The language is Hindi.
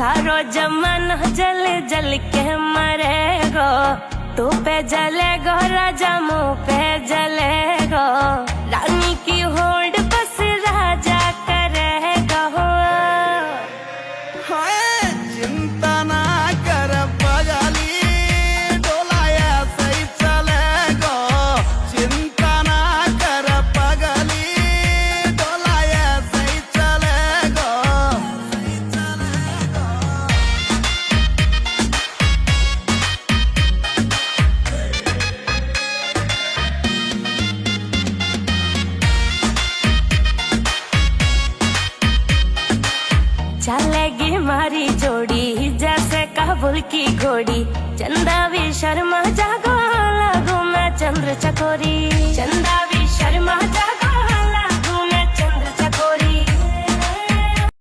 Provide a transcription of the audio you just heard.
सारो जमाना जल जल के मरेगो, तू पे जलेगो राजा मुँह पे जलेगो, रानी की होड़ बस राजा करेगा। चिंता ना कर बगली डोलाया सही चलेगो, चिंता ना कर बगली डोलाया सही चलेगो। चलेगी मारी जोड़ी जैसे काबुल की घोड़ी, चंदा भी शर्मा जागो, लागू मैं चंद्र चकोरी, चंदा भी शर्मा जागो।